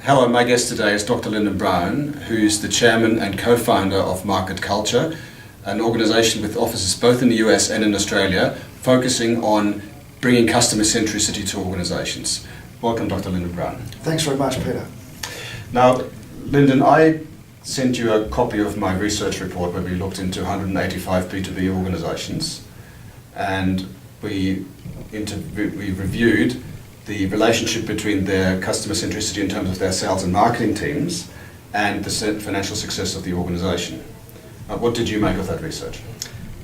Hello, my guest today is Dr. Lyndon Brown, who's the chairman and co-founder of Market Culture, an organisation with offices both in the US and in Australia, focusing on bringing customer centricity to organisations. Welcome, Dr. Lyndon Brown. Thanks very much, Peter. Now, Lyndon, I sent you a copy of my research report where we looked into 185 B2B organisations, and we reviewed the relationship between their customer centricity in terms of their sales and marketing teams and the financial success of the organisation. What did you make of that research?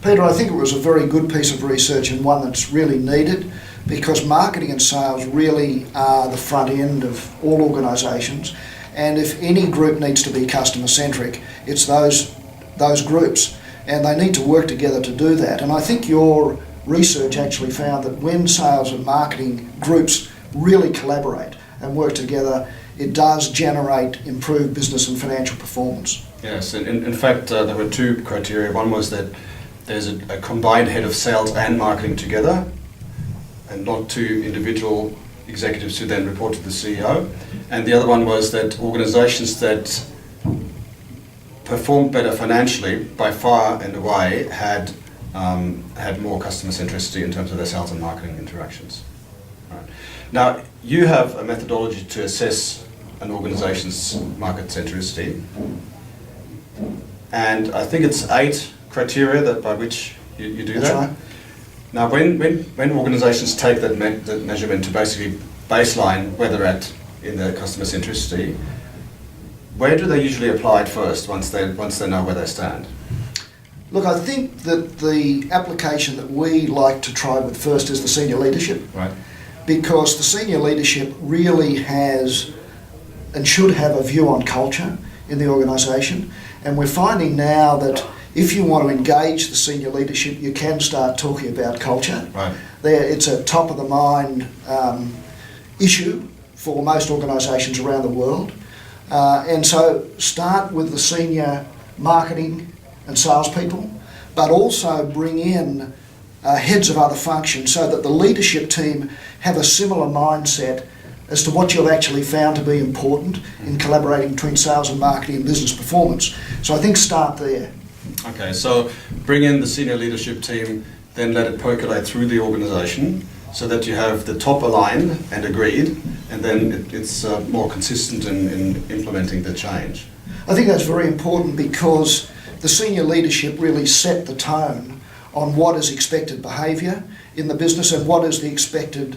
Peter, I think it was a very good piece of research and one that's really needed, because marketing and sales really are the front end of all organisations, and if any group needs to be customer centric, it's those groups, and they need to work together to do that. And I think your research actually found that when sales and marketing groups really collaborate and work together, it does generate improved business and financial performance. Yes, and in fact there were two criteria. One was that there's a combined head of sales and marketing together, and not two individual executives who then report to the CEO. And the other one was that organisations that performed better financially by far and away had more customer centricity in terms of their sales and marketing interactions. Right. Now, you have a methodology to assess an organisation's market centricity, and I think it's 8 criteria by which you do That's that. right. Now, when organisations take that measurement to basically baseline where they're at in their customer centricity, where do they usually apply it first once they know where they stand? Look, I think that the application that we like to try with first is the senior leadership. Right. Because the senior leadership really has and should have a view on culture in the organisation. And we're finding now that if you want to engage the senior leadership, you can start talking about culture. Right. It's a top of the mind issue for most organisations around the world. And so start with the senior marketing and salespeople, but also bring in heads of other functions so that the leadership team have a similar mindset as to what you've actually found to be important in collaborating between sales and marketing and business performance. So I think start there. Okay, so bring in the senior leadership team, then let it percolate through the organisation so that you have the top aligned and agreed, and then it's more consistent in implementing the change. I think that's very important, because the senior leadership really set the tone on what is expected behaviour in the business and what is the expected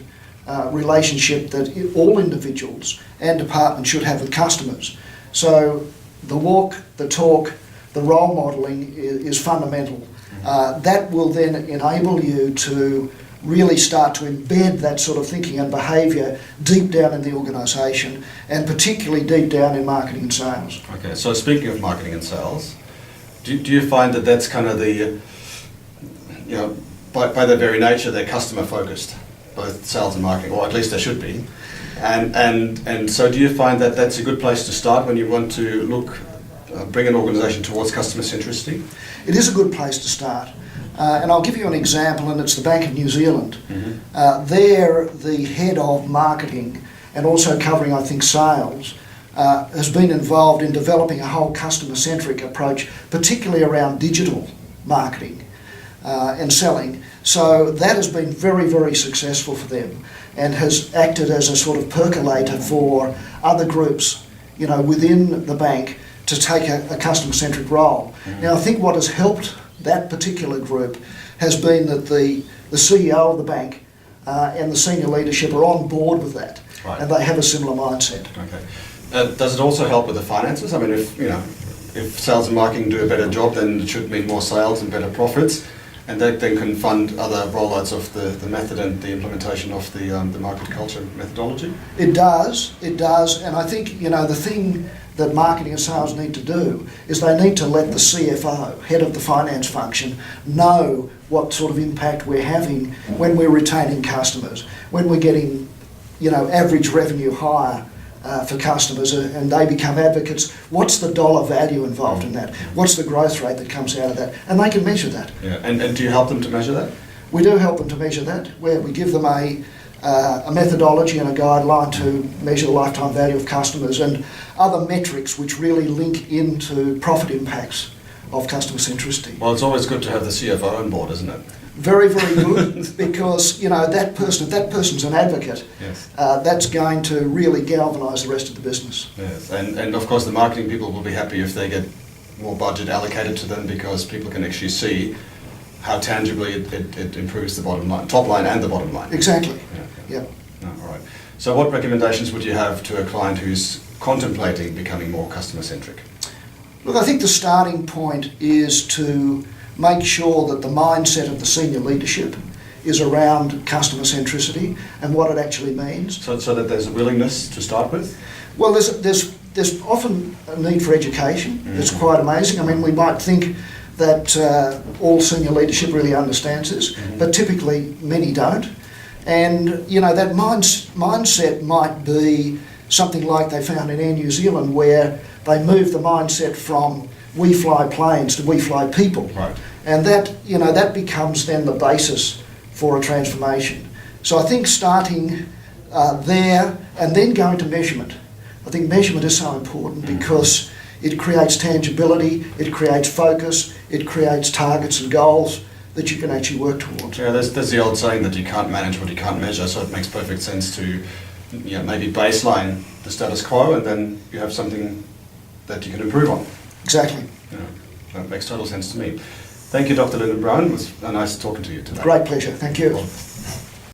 relationship that all individuals and departments should have with customers. So the walk, the talk, the role modelling is fundamental. That will then enable you to really start to embed that sort of thinking and behaviour deep down in the organisation, and particularly deep down in marketing and sales. Okay, so speaking of marketing and sales, do you find that that's kind of the, by their very nature, they're customer focused, both sales and marketing, or at least they should be, and so do you find that that's a good place to start when you want to bring an organisation towards customer centricity? It is a good place to start, and I'll give you an example, and it's the Bank of New Zealand. Mm-hmm. There, the head of marketing, and also covering, I think, sales, has been involved in developing a whole customer-centric approach, particularly around digital marketing and selling. So that has been very, very successful for them, and has acted as a sort of percolator for other groups, within the bank to take a customer-centric role. Mm-hmm. Now, I think what has helped that particular group has been that the CEO of the bank and the senior leadership are on board with that, right, and they have a similar mindset. Okay. Does it also help with the finances? I mean, if sales and marketing do a better job, then it should mean more sales and better profits, and that then can fund other rollouts of the method and the implementation of the market culture methodology? It does, and I think, the thing that marketing and sales need to do is they need to let the CFO, head of the finance function, know what sort of impact we're having when we're retaining customers, when we're getting, average revenue higher for customers, and they become advocates. What's the dollar value involved in that? What's the growth rate that comes out of that? And they can measure that. Yeah, and do you help them to measure that? We do help them to measure that, where we give them a a methodology and a guideline to measure the lifetime value of customers and other metrics which really link into profit impacts of customer centricity. Well, it's always good to have the CFO on board, isn't it? Very, very good, because, you know, that person, if that person's an advocate, Yes. that's going to really galvanise the rest of the business. Yes, and of course the marketing people will be happy if they get more budget allocated to them, because people can actually see how tangibly it improves the bottom line, top line and the bottom line. Exactly. Yeah. Yep. No, all right. So what recommendations would you have to a client who's contemplating becoming more customer centric? Look, I think the starting point is to make sure that the mindset of the senior leadership is around customer centricity and what it actually means. So that there's a willingness to start with? Well, there's often a need for education. It's quite amazing. I mean, we might think that all senior leadership really understands this, but typically many don't. And, you know, that mindset might be something like they found in Air New Zealand, where they moved the mindset from we fly planes to we fly people. Right. And that, you know, that becomes then the basis for a transformation. So I think starting there and then going to measurement. I think measurement is so important because it creates tangibility, it creates focus, it creates targets and goals that you can actually work towards. Yeah, there's the old saying that you can't manage what you can't measure, so it makes perfect sense to maybe baseline the status quo, and then you have something that you can improve on. Exactly. Yeah, that makes total sense to me. Thank you, Dr. Lyndon Brown. It was nice talking to you today. Great pleasure. Thank you. Well,